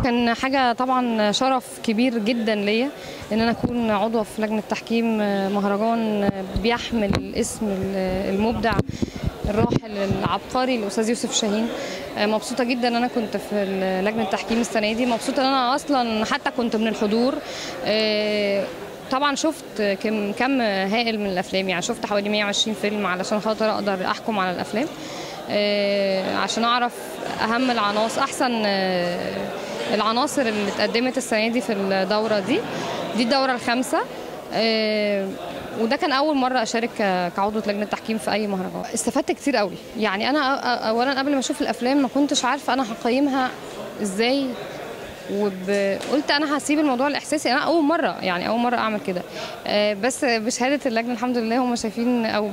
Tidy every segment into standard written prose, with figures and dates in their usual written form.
كان حاجه طبعا شرف كبير جدا ليا ان انا اكون عضوه في لجنه تحكيم مهرجان بيحمل اسم المبدع الراحل العبقري الاستاذ يوسف شاهين. مبسوطه جدا ان انا كنت في لجنه التحكيم السنه دي، مبسوطه ان انا اصلا حتى كنت من الحضور. طبعا شفت كم هائل من الافلام، يعني شفت حوالي 120 فيلم علشان خاطر اقدر احكم على الافلام، عشان اعرف اهم العناصر، احسن العناصر اللي اتقدمت السنه دي في الدوره دي الدوره الخامسه. وده كان اول مره اشارك كعضوه لجنه تحكيم في اي مهرجان. استفدت كتير قوي، يعني انا اولا قبل ما اشوف الافلام ما كنتش عارفه انا هقيمها ازاي، وقلت انا هسيب الموضوع الاحساسي. انا اول مره اعمل كده، بس بشهاده اللجنه الحمد لله هم شايفين، او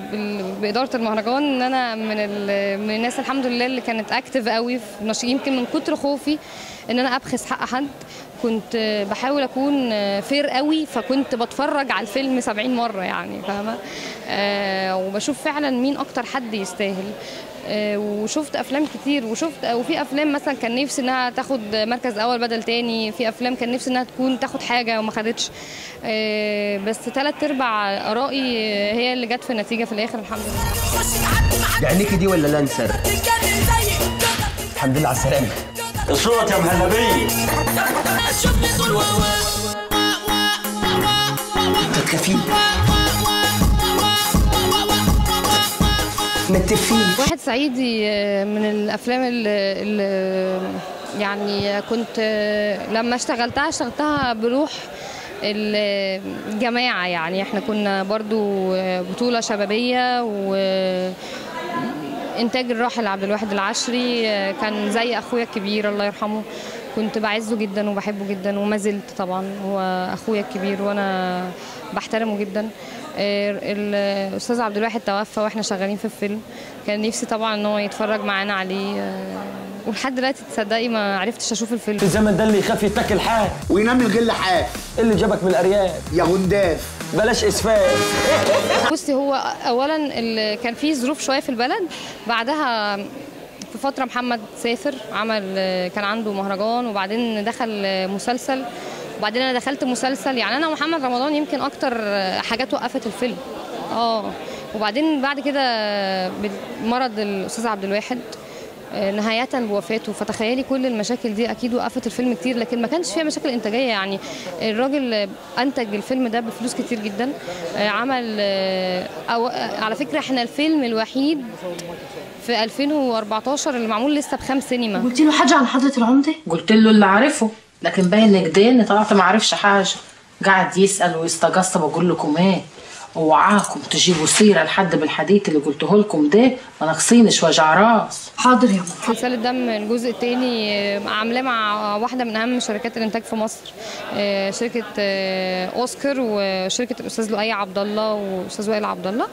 باداره المهرجان، ان انا من الناس الحمد لله اللي كانت اكتف قوي في نشاط. يمكن من كتر خوفي ان انا ابخس حق حد كنت بحاول اكون فير قوي، فكنت بتفرج على الفيلم 70 مره، يعني فاهمه، وبشوف فعلا مين اكتر حد يستاهل. وشفت افلام كتير، وفي افلام مثلا كان نفسي انها تاخد مركز اول بدل تاني، في افلام كان نفسي انها تاخد حاجه وما خدتش، بس 3/4 ارائي هي اللي جت في النتيجه في الاخر الحمد لله. دي عينيكي دي ولا لانسر؟ الحمد لله على السلامه. الصوت يا مهلبيه. انت تكفيه متفين. واحد صعيدي من الافلام اللي يعني كنت لما اشتغلتها بروح الجماعه، يعني احنا كنا برضو بطوله شبابيه، وانتاج الراحل عبد الواحد العشري كان زي اخويا الكبير الله يرحمه، كنت بعزه جدا وبحبه جدا وما زلت طبعا، هو اخويا الكبير وانا بحترمه جدا. الاستاذ عبد الواحد توفى واحنا شغالين في الفيلم، كان نفسي طبعا ان هو يتفرج معانا عليه، ولحد دلوقتي تصدقي ما عرفتش اشوف الفيلم. في الزمن ده اللي يخاف يتاكل حاف وينام من غير لحاف. اللي جابك من الارياف يا هنداف بلاش اسفاف. بصي، هو اولا كان في ظروف شويه في البلد، بعدها في فتره محمد سافر كان عنده مهرجان، وبعدين دخل مسلسل، وبعدين انا دخلت مسلسل. يعني انا ومحمد رمضان يمكن اكتر حاجات وقفت الفيلم. وبعدين بعد كده مرض الاستاذ عبد الواحد نهاية بوفاته، فتخيلي كل المشاكل دي اكيد وقفت الفيلم كتير، لكن ما كانش فيها مشاكل انتاجيه. يعني الراجل انتج الفيلم ده بفلوس كتير جدا، عمل على فكره احنا الفيلم الوحيد في 2014 اللي معمول لسه ب5 سينما. قلت له حاجه عن حضره العمده؟ قلت له اللي عارفه، لكن باين كدين طلعت ما عرفش حاجه، قاعد يسال ويستقص. بقول لكم ايه، اوعاكم تجيبوا سيره لحد بالحديث اللي قلته لكم ده، ما ناقصينش وجع راس. حاضر يا ماما. سلسله دم الجزء الثاني عاملاه مع واحده من اهم شركات الانتاج في مصر، شركه اوسكار وشركه الاستاذ لؤي عبد الله والاستاذ وائل عبد الله.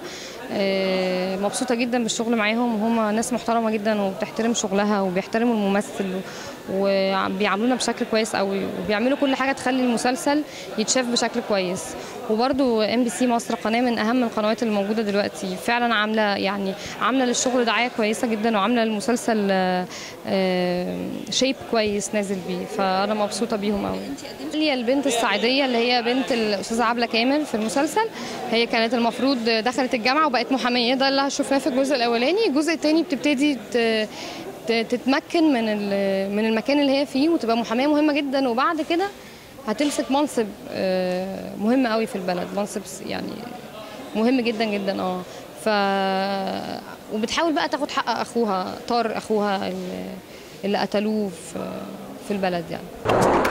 مبسوطه جدا بالشغل معاهم، وهم ناس محترمه جدا وبتحترم شغلها وبيحترموا الممثل وبيعاملونا بشكل كويس قوي، وبيعملوا كل حاجه تخلي المسلسل يتشاف بشكل كويس. وبرده MBC مصر قناه من اهم القنوات اللي موجوده دلوقتي، فعلا عامله للشغل دعايه كويسه جدا، وعامله للمسلسل شيب كويس نازل بيه، فانا مبسوطه بيهم قوي. هي البنت الصعيديه اللي هي بنت الاستاذه عبله كامل في المسلسل، هي كانت المفروض دخلت الجامعه وبقت محاميه، ده اللي شفناه في الجزء الاولاني. الجزء الثاني بتبتدي تتمكن من المكان اللي هي فيه وتبقى محاميه مهمه جدا، وبعد كده هتمسك منصب مهم قوي في البلد، منصب يعني مهم جدا جدا. وبتحاول بقى تاخد حق اخوها طارق، اخوها اللي قتلوه في البلد يعني.